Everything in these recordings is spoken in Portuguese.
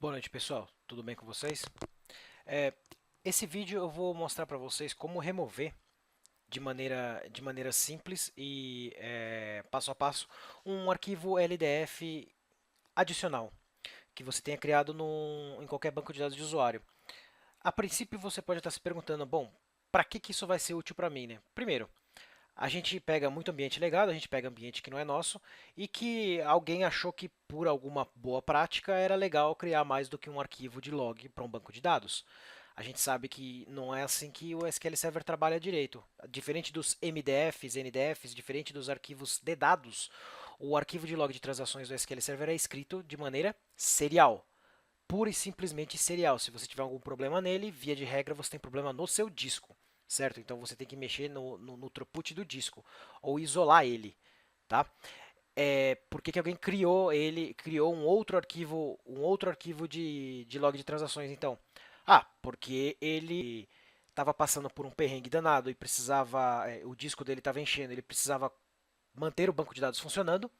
Boa noite, pessoal. Tudo bem com vocês? É, esse vídeo eu vou mostrar para vocês como remover de maneira simples e passo a passo um arquivo LDF adicional que você tenha criado em qualquer banco de dados de usuário. A princípio você pode estar se perguntando, bom, para que isso vai ser útil para mim, né? Primeiro, a gente pega muito ambiente legado, a gente pega ambiente que não é nosso e que alguém achou que por alguma boa prática era legal criar mais do que um arquivo de log para um banco de dados. A gente sabe que não é assim que o SQL Server trabalha direito. Diferente dos MDFs, NDFs, diferente dos arquivos de dados, o arquivo de log de transações do SQL Server é escrito de maneira serial. Pura e simplesmente serial. Se você tiver algum problema nele, via de regra você tem problema no seu disco, certo? Então você tem que mexer no throughput do disco ou isolar ele, tá? Por que alguém criou um outro arquivo de log de transações, então? Ah, porque ele estava passando por um perrengue danado e precisava, o disco dele estava enchendo, ele precisava manter o banco de dados funcionando.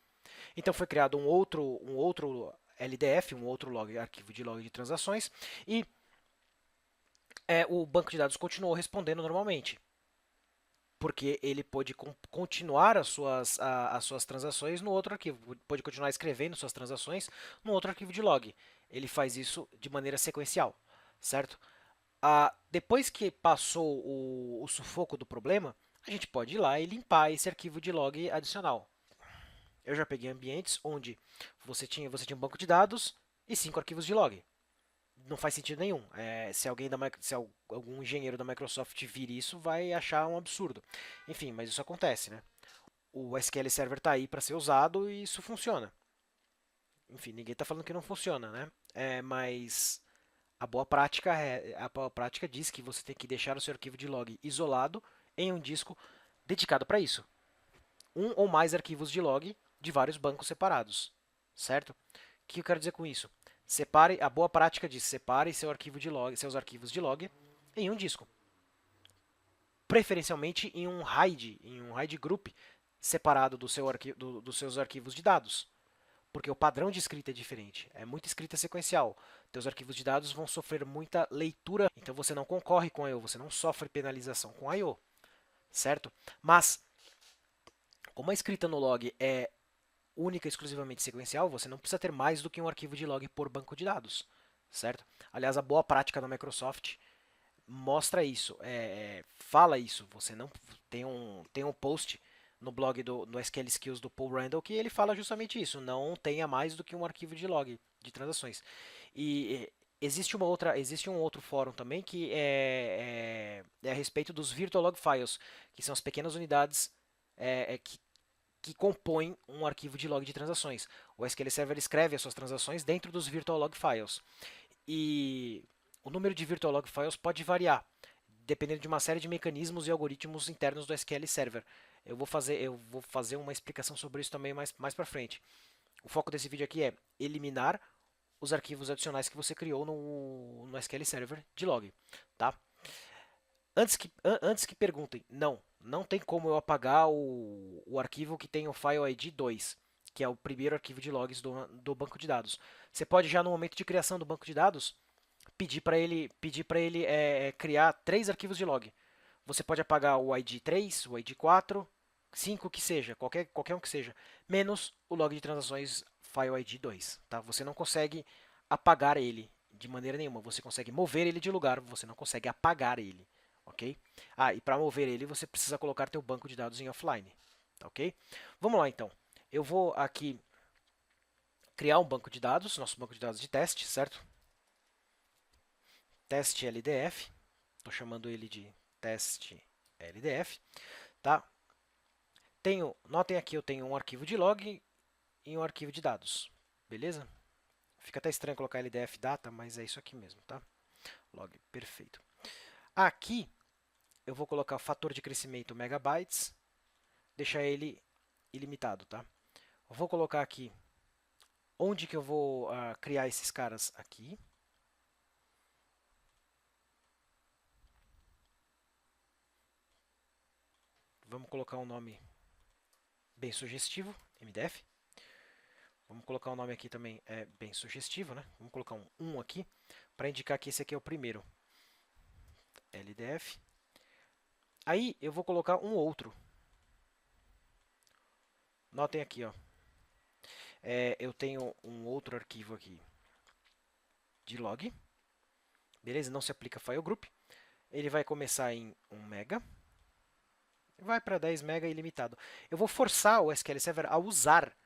Então foi criado um outro LDF, um outro arquivo de log de transações, e o banco de dados continuou respondendo normalmente, porque ele pôde continuar as suas transações no outro arquivo, pôde continuar escrevendo suas transações no outro arquivo de log. Ele faz isso de maneira sequencial, certo? Depois que passou o sufoco do problema, a gente pode ir lá e limpar esse arquivo de log adicional. Eu já peguei ambientes onde você tinha um banco de dados e 5 arquivos de log. Não faz sentido nenhum. Se algum engenheiro da Microsoft vir isso, vai achar um absurdo. Enfim, mas isso acontece, né? O SQL Server está aí para ser usado e isso funciona. Enfim, ninguém está falando que não funciona, né? Mas a boa prática diz que você tem que deixar o seu arquivo de log isolado em um disco dedicado para isso. Um ou mais arquivos de log de vários bancos separados, certo? O que eu quero dizer com isso? A boa prática diz: separe seus arquivos de log em um disco, preferencialmente em um RAID group separado dos seus arquivos de dados, porque o padrão de escrita é diferente, é muita escrita sequencial. Teus arquivos de dados vão sofrer muita leitura, então você não concorre com I/O, você não sofre penalização com I/O, certo? Mas como a escrita no log é única e exclusivamente sequencial, você não precisa ter mais do que um arquivo de log por banco de dados, certo? Aliás, a boa prática da Microsoft mostra isso, fala isso. Você não tem um post no blog no SQL Skills do Paul Randall que ele fala justamente isso. Não tenha mais do que um arquivo de log de transações. E existe um outro fórum também que é a respeito dos virtual log files, que são as pequenas unidades que compõem um arquivo de log de transações. O SQL Server escreve as suas transações dentro dos virtual log files. E o número de virtual log files pode variar, dependendo de uma série de mecanismos e algoritmos internos do SQL Server. Eu vou fazer uma explicação sobre isso também mais para frente. O foco desse vídeo aqui é eliminar os arquivos adicionais que você criou no SQL Server de log, tá? Antes que perguntem, não tem como eu apagar o arquivo que tem o file ID 2, que é o primeiro arquivo de logs do banco de dados. Você pode já no momento de criação do banco de dados pedir para ele criar 3 arquivos de log. Você pode apagar o ID 3, o ID 4, 5 que seja, qualquer um que seja, menos o log de transações file ID 2. Tá? Você não consegue apagar ele de maneira nenhuma. Você consegue mover ele de lugar, você não consegue apagar ele. Ok? E para mover ele você precisa colocar teu banco de dados em offline. Tá, ok? Vamos lá então. Eu vou aqui criar um banco de dados, nosso banco de dados de teste, certo? Teste LDF. Estou chamando ele de teste LDF, tá? Notem aqui, eu tenho um arquivo de log e um arquivo de dados, beleza? Fica até estranho colocar LDF data, mas é isso aqui mesmo, tá? Log, perfeito. Aqui eu vou colocar o fator de crescimento megabytes, deixar ele ilimitado, tá? Eu vou colocar aqui onde que eu vou criar esses caras aqui. Vamos colocar um nome bem sugestivo, MDF. Vamos colocar o nome aqui também, é bem sugestivo, né? Vamos colocar um 1 aqui, para indicar que esse aqui é o primeiro. LDF. Aí eu vou colocar um outro. Notem aqui, ó. Eu tenho um outro arquivo aqui de log. Beleza? Não se aplica file group. Ele vai começar em 1 mega. Vai para 10 mega ilimitado. Eu vou forçar o SQL Server a usar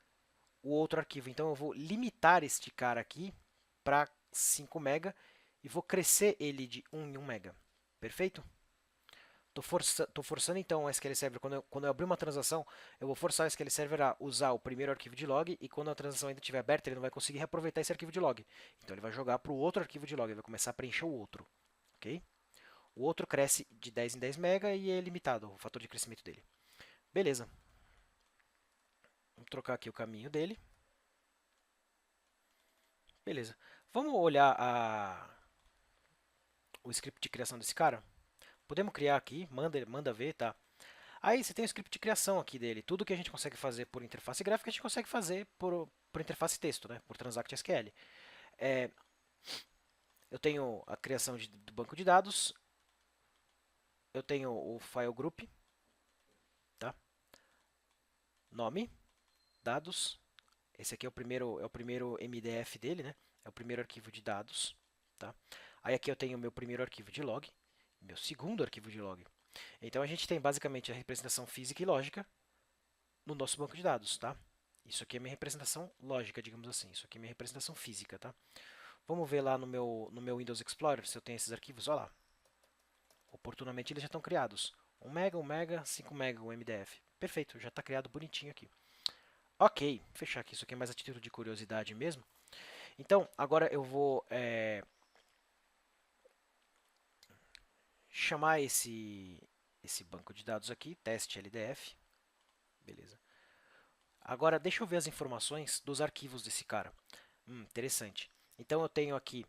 o outro arquivo. Então eu vou limitar este cara aqui para 5 mega e vou crescer ele de 1 em 1 mega. Perfeito? Tô forçando então o SQL Server, quando eu abrir uma transação, eu vou forçar o SQL Server a usar o primeiro arquivo de log e quando a transação ainda estiver aberta, ele não vai conseguir reaproveitar esse arquivo de log. Então ele vai jogar para o outro arquivo de log, ele vai começar a preencher o outro. Ok? O outro cresce de 10 em 10 mega e é limitado o fator de crescimento dele. Beleza. Vamos trocar aqui o caminho dele. Beleza. Vamos olhar o script de criação desse cara? Podemos criar aqui, manda ver, tá? Aí você tem o script de criação aqui dele. Tudo que a gente consegue fazer por interface gráfica, a gente consegue fazer por interface texto, né? Por Transact SQL. Eu tenho a criação do banco de dados. Eu tenho o file group, tá? Nome, dados. Esse aqui é o primeiro MDF dele, né? É o primeiro arquivo de dados, tá? Aí aqui eu tenho o meu primeiro arquivo de log, meu segundo arquivo de log. Então a gente tem basicamente a representação física e lógica no nosso banco de dados, tá? Isso aqui é minha representação lógica, digamos assim. Isso aqui é minha representação física, tá? Vamos ver lá no meu Windows Explorer se eu tenho esses arquivos. Olha lá. Oportunamente eles já estão criados. 1 mega, 1 mega, 5 mega, o MDF. Perfeito, já está criado bonitinho aqui. Ok, vou fechar aqui. Isso aqui é mais a título de curiosidade mesmo. Então, agora eu vou chamar esse banco de dados aqui, teste LDF. Beleza. Agora, deixa eu ver as informações dos arquivos desse cara. Interessante. Então, eu tenho aqui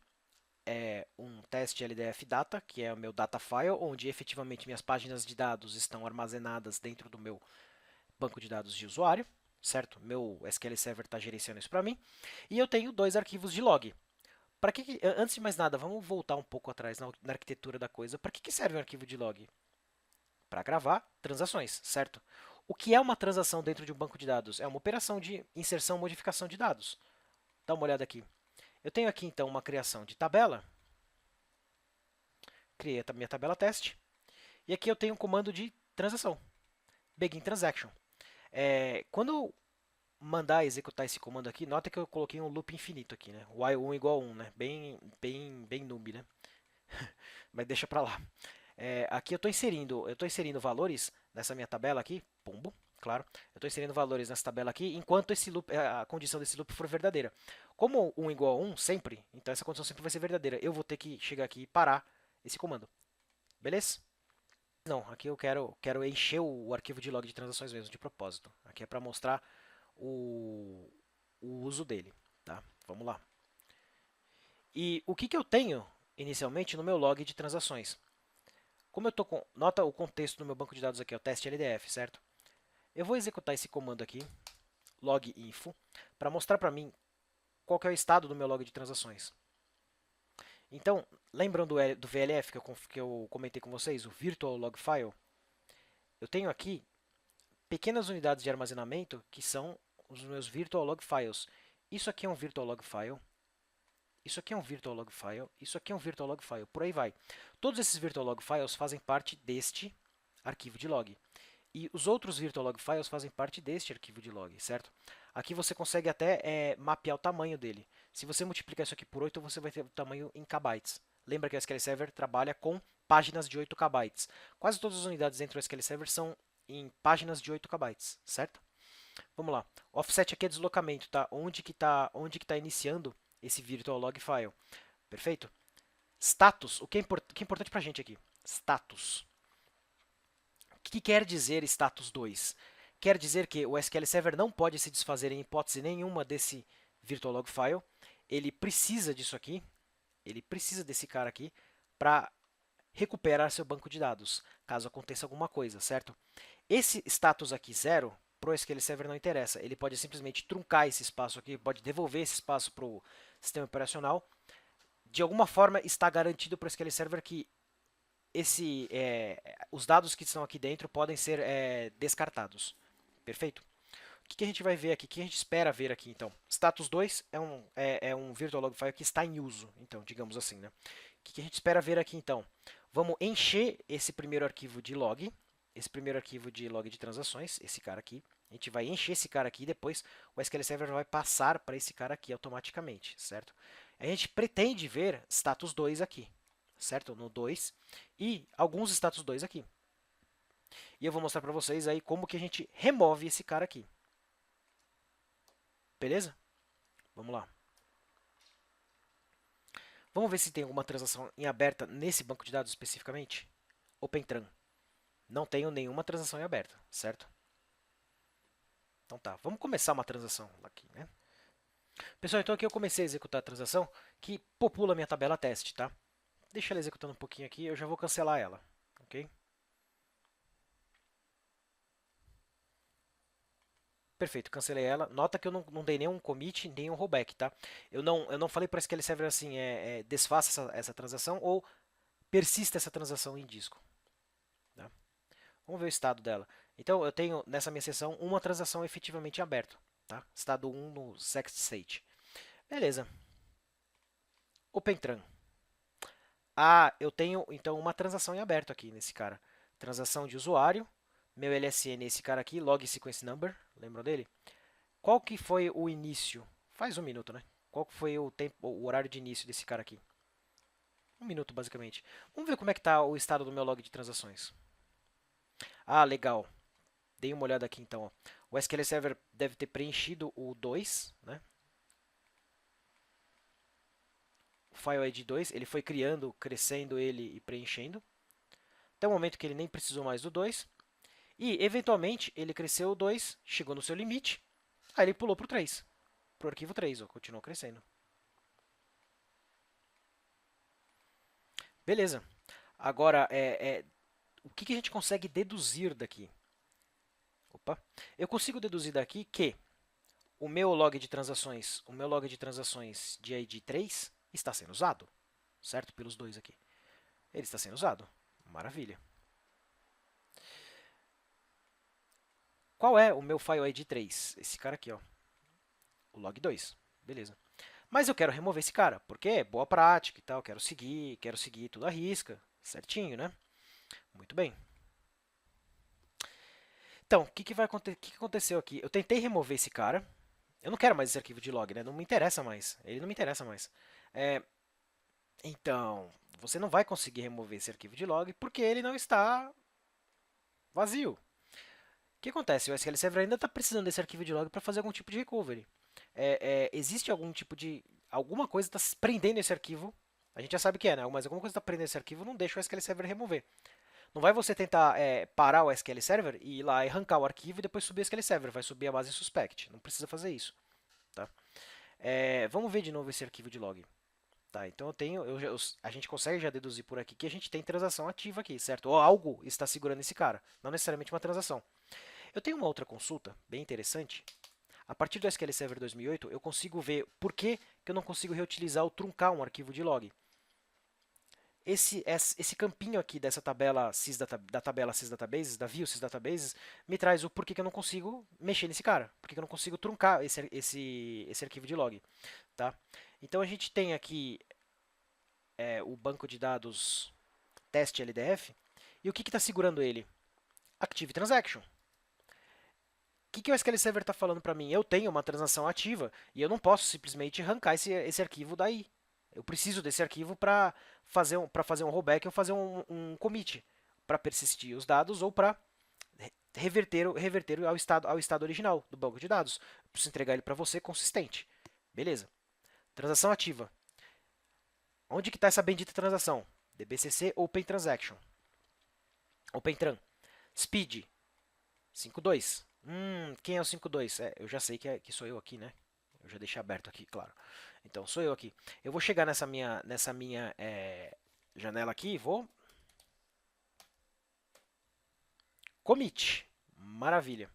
um teste LDF data, que é o meu data file, onde efetivamente minhas páginas de dados estão armazenadas dentro do meu banco de dados de usuário, certo? Meu SQL Server está gerenciando isso para mim. E eu tenho dois arquivos de log. Antes de mais nada, vamos voltar um pouco atrás na arquitetura da coisa. Para que serve um arquivo de log? Para gravar transações, certo? O que é uma transação dentro de um banco de dados? É uma operação de inserção e modificação de dados. Dá uma olhada aqui. Eu tenho aqui então uma criação de tabela. Criei a minha tabela teste. E aqui eu tenho um comando de transação. Begin transaction. Quando eu mandar executar esse comando aqui, nota que eu coloquei um loop infinito aqui, né? While 1 igual a 1, né? Bem noob, né? Mas deixa pra lá. Aqui eu estou inserindo valores nessa minha tabela aqui, pombo, claro. Eu estou inserindo valores nessa tabela aqui enquanto esse loop, a condição desse loop for verdadeira. Como 1 igual a 1 sempre, então essa condição sempre vai ser verdadeira. Eu vou ter que chegar aqui e parar esse comando. Beleza? Não, aqui eu quero encher o arquivo de log de transações mesmo, de propósito. Aqui é para mostrar o uso dele, tá? Vamos lá. E o que eu tenho inicialmente no meu log de transações? Como eu estou com... Nota o contexto do meu banco de dados aqui, é o teste LDF, certo? Eu vou executar esse comando aqui, log info, para mostrar para mim qual que é o estado do meu log de transações. Então, lembram do VLF que eu comentei com vocês, o Virtual Log File? Eu tenho aqui pequenas unidades de armazenamento que são os meus Virtual Log Files. Isso aqui é um Virtual Log File. Isso aqui é um Virtual Log File. Isso aqui é um Virtual Log File. Por aí vai. Todos esses Virtual Log Files fazem parte deste arquivo de log. E os outros Virtual Log Files fazem parte deste arquivo de log, certo? Aqui você consegue até mapear o tamanho dele. Se você multiplicar isso aqui por 8, você vai ter o tamanho em kbytes. Lembra que o SQL Server trabalha com páginas de 8 kbytes. Quase todas as unidades dentro do SQL Server são em páginas de 8 kbytes, certo? Vamos lá. Offset aqui é deslocamento, tá? Onde que tá iniciando esse Virtual Log File. Perfeito? Status, o que é importante para a gente aqui? Status. O que quer dizer status 2? Quer dizer que o SQL Server não pode se desfazer em hipótese nenhuma desse Virtual Log File. Ele precisa disso aqui, ele precisa desse cara aqui para recuperar seu banco de dados, caso aconteça alguma coisa, certo? Esse status aqui 0, pro SQL Server não interessa. Ele pode simplesmente truncar esse espaço aqui, pode devolver esse espaço para o sistema operacional. De alguma forma está garantido para o SQL Server que os dados que estão aqui dentro podem ser descartados. Perfeito? O que a gente vai ver aqui? O que a gente espera ver aqui, então? Status 2 é um virtual log file que está em uso, então, digamos assim, né? O que a gente espera ver aqui, então? Vamos encher esse primeiro arquivo de log, de transações, esse cara aqui. A gente vai encher esse cara aqui e depois o SQL Server vai passar para esse cara aqui automaticamente, certo? A gente pretende ver status 2 aqui, certo? No 2 e alguns status 2 aqui. E eu vou mostrar para vocês aí como que a gente remove esse cara aqui. Beleza? Vamos lá. Vamos ver se tem alguma transação em aberta nesse banco de dados especificamente. OpenTran. Não tenho nenhuma transação em aberta, certo? Então tá, vamos começar uma transação aqui, né? Pessoal, então aqui eu comecei a executar a transação que popula a minha tabela teste, tá? Deixa ela executando um pouquinho aqui, eu já vou cancelar ela, ok? Perfeito, cancelei ela. Nota que eu não dei nenhum commit, nenhum rollback, tá? Eu não falei para SQL Server assim, desfaça essa transação ou persista essa transação em disco. Tá? Vamos ver o estado dela. Então, eu tenho nessa minha sessão uma transação efetivamente aberta. Tá? Estado 1 no Sext State. Beleza. OpenTran. Ah, eu tenho então uma transação em aberto aqui nesse cara. Transação de usuário. Meu LSN é esse cara aqui, log sequence number. Lembram dele? Qual que foi o início? Faz um minuto, né? Qual que foi o tempo, o horário de início desse cara aqui? Um minuto, basicamente. Vamos ver como é que está o estado do meu log de transações. Ah, legal. Dei uma olhada aqui então. Ó. O SQL Server deve ter preenchido o 2, né? O file ID 2, ele foi criando, crescendo ele e preenchendo. Até o momento que ele nem precisou mais do 2. E, eventualmente, ele cresceu o 2, chegou no seu limite, aí ele pulou para o 3, para o arquivo 3, ó, continuou crescendo. Beleza. Agora, o que a gente consegue deduzir daqui? Opa. Eu consigo deduzir daqui que o meu log de transações, de ID 3 está sendo usado, certo? Pelos dois aqui. Ele está sendo usado. Maravilha. Qual é o meu file ID 3? Esse cara aqui, ó. O log 2. Beleza. Mas eu quero remover esse cara, porque é boa prática e tal, quero seguir tudo à risca, certinho, né? Muito bem. Então, o que aconteceu aqui? Eu tentei remover esse cara. Eu não quero mais esse arquivo de log, né? Não me interessa mais. Ele não me interessa mais. Então, você não vai conseguir remover esse arquivo de log porque ele não está vazio. O que acontece? O SQL Server ainda está precisando desse arquivo de log para fazer algum tipo de recovery. Existe algum tipo de... Alguma coisa está prendendo esse arquivo. A gente já sabe que é, né? Mas alguma coisa está prendendo esse arquivo não deixa o SQL Server remover. Não vai você tentar parar o SQL Server e ir lá e arrancar o arquivo e depois subir o SQL Server. Vai subir a base suspect. Não precisa fazer isso. Tá? Vamos ver de novo esse arquivo de log. Tá, então a gente consegue já deduzir por aqui que a gente tem transação ativa aqui, certo? Ou algo está segurando esse cara, não necessariamente uma transação. Eu tenho uma outra consulta bem interessante. A partir do SQL Server 2008, eu consigo ver por que eu não consigo reutilizar ou truncar um arquivo de log. Esse campinho aqui dessa tabela da tabela sysdatabases, da view sysdatabases, me traz o porquê que eu não consigo mexer nesse cara, porque eu não consigo truncar esse arquivo de log. Tá? Então a gente tem aqui o banco de dados teste LDF, e o que está segurando ele? Active Transaction. O que o SQL Server está falando para mim? Eu tenho uma transação ativa e eu não posso simplesmente arrancar esse arquivo daí. Eu preciso desse arquivo para fazer um rollback ou fazer um commit, para persistir os dados ou para reverter ao estado original do banco de dados. Eu preciso entregar ele para você consistente. Beleza. Transação ativa. Onde que está essa bendita transação? DBCC Open Transaction. OpenTran. Speed. 5.2. Quem é o 5.2? Eu já sei que sou eu aqui, né? Eu já deixei aberto aqui, claro. Então, sou eu aqui. Eu vou chegar nessa minha janela aqui e vou... Commit. Maravilha.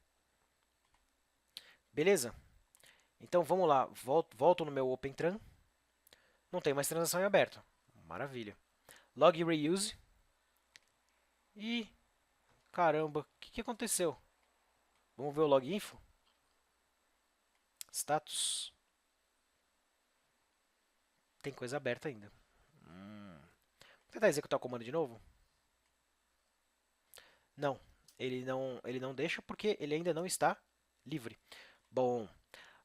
Beleza? Então vamos lá, volto no meu OpenTran. Não tem mais transação em aberto. Maravilha. Log reuse. E caramba, o que aconteceu? Vamos ver o log info. Status. Tem coisa aberta ainda. Vou tentar executar o comando de novo. Não, ele não deixa porque ele ainda não está livre. Bom,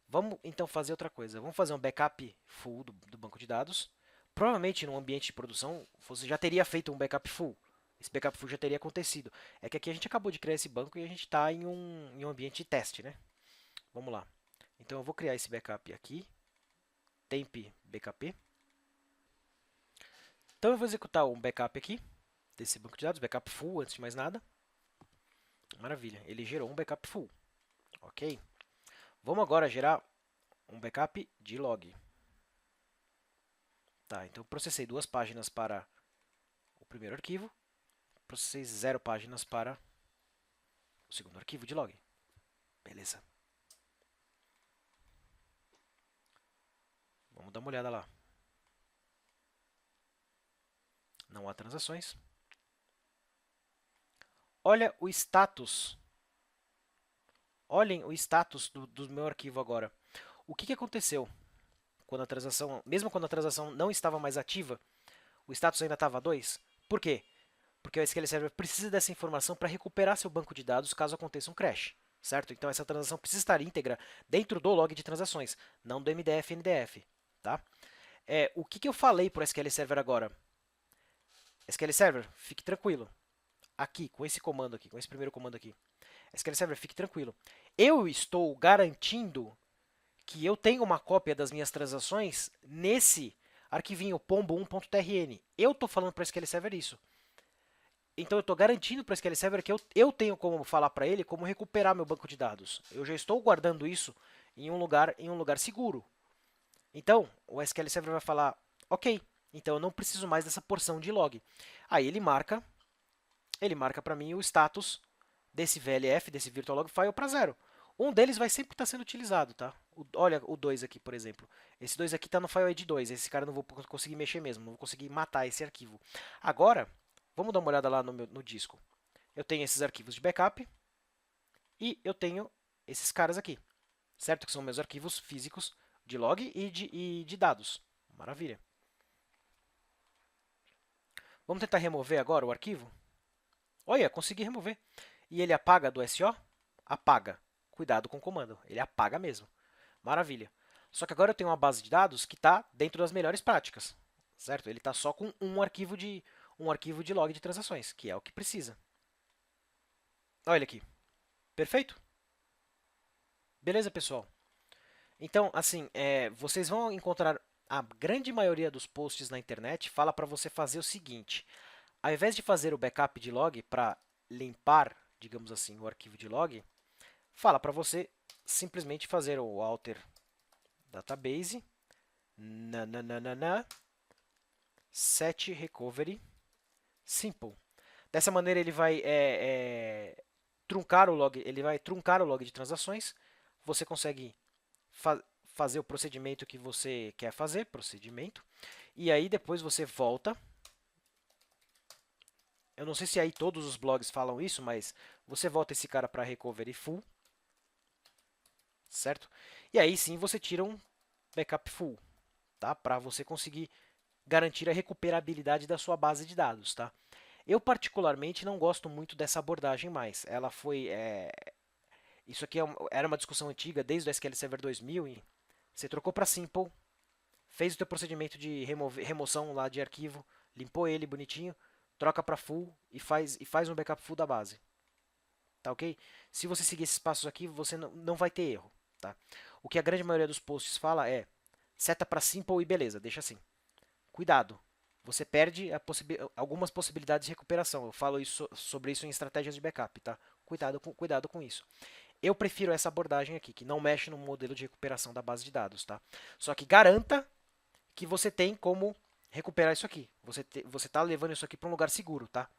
vamos então fazer outra coisa. Vamos fazer um backup full do banco de dados. Provavelmente no ambiente de produção você já teria feito um backup full. Esse backup full já teria acontecido. É que aqui a gente acabou de criar esse banco e a gente está em um ambiente de teste, né? Vamos lá. Então eu vou criar esse backup aqui. Temp bkp. Então eu vou executar um backup aqui desse banco de dados, backup full antes de mais nada. Maravilha, ele gerou um backup full. Ok. Vamos agora gerar um backup de log. Tá, então eu processei 2 páginas para o primeiro arquivo, processei 0 páginas para o segundo arquivo de log. Beleza. Vamos dar uma olhada lá. Não há transações. Olha o status. Olhem o status do meu arquivo agora. O que aconteceu? Quando a transação, mesmo quando a transação não estava mais ativa, o status ainda estava 2. Por quê? Porque o SQL Server precisa dessa informação para recuperar seu banco de dados caso aconteça um crash, certo? Então essa transação precisa estar íntegra dentro do log de transações, não do MDF e NDF, tá? O que eu falei para o SQL Server agora? SQL Server, fique tranquilo. Aqui, com esse comando aqui, com esse primeiro comando aqui. SQL Server, fique tranquilo. Eu estou garantindo que eu tenho uma cópia das minhas transações nesse arquivinho pombo1.trn. Eu estou falando para o SQL Server isso. Então eu estou garantindo para o SQL Server que eu tenho como falar para ele como recuperar meu banco de dados. Eu já estou guardando isso em um lugar seguro. Então o SQL Server vai falar, ok, então eu não preciso mais dessa porção de log. Aí ele marca para mim o status desse VLF, desse Virtual Log File para 0. Um deles vai sempre estar sendo utilizado, tá? Olha o 2 aqui, por exemplo. Esse 2 aqui está no file ID 2. Esse cara eu não vou conseguir mexer mesmo, não vou conseguir matar esse arquivo. Agora, vamos dar uma olhada lá no disco. Eu tenho esses arquivos de backup e eu tenho esses caras aqui, certo? Que são meus arquivos físicos de log e de dados. Maravilha. Vamos tentar remover agora o arquivo? Olha, consegui remover. E ele apaga do SO? Apaga. Cuidado com o comando, ele apaga mesmo. Maravilha. Só que agora eu tenho uma base de dados que está dentro das melhores práticas, certo? Ele está só com um arquivo de log de transações, que é o que precisa. Olha aqui. Perfeito? Beleza, pessoal? Então, assim, vocês vão encontrar a grande maioria dos posts na internet fala para você fazer o seguinte. Ao invés de fazer o backup de log para limpar, digamos assim, o arquivo de log, fala para você simplesmente fazer o alter database set recovery simple. Dessa maneira ele vai truncar o log de transações. Você consegue fazer o procedimento que você quer fazer, e aí depois você volta. Eu não sei se aí todos os blogs falam isso, mas você volta esse cara para recovery full, certo? E aí sim você tira um backup full, tá? Para você conseguir garantir a recuperabilidade da sua base de dados, tá? Eu particularmente não gosto muito dessa abordagem mais. Ela foi isso aqui era uma discussão antiga desde o SQL Server 2000 e você trocou para simple, fez o teu procedimento de remoção lá de arquivo, limpou ele bonitinho, troca para full e faz um backup full da base. Tá ok? Se você seguir esses passos aqui, você não vai ter erro. Tá? O que a grande maioria dos posts fala é seta para simple e beleza, deixa assim. Cuidado, você perde algumas possibilidades de recuperação. Eu falo sobre isso em estratégias de backup, tá? Cuidado com isso. Eu prefiro essa abordagem aqui, que não mexe no modelo de recuperação da base de dados, tá? Só que garanta que você tem como recuperar isso aqui. Você está levando isso aqui para um lugar seguro, tá?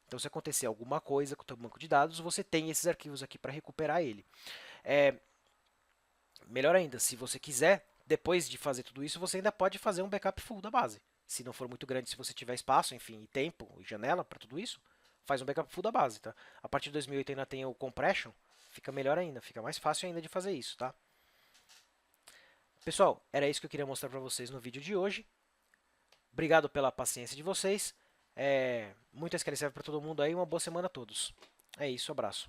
Então, se acontecer alguma coisa com o seu banco de dados, você tem esses arquivos aqui para recuperar ele. Melhor ainda, se você quiser, depois de fazer tudo isso, você ainda pode fazer um backup full da base. Se não for muito grande, se você tiver espaço, enfim, e tempo e janela para tudo isso, faz um backup full da base, tá? A partir de 2008 ainda tem o compression, fica melhor ainda, fica mais fácil ainda de fazer isso, tá? Pessoal, era isso que eu queria mostrar para vocês no vídeo de hoje. Obrigado pela paciência de vocês. Muito esclarecível para todo mundo aí. Uma boa semana a todos. É isso, abraço.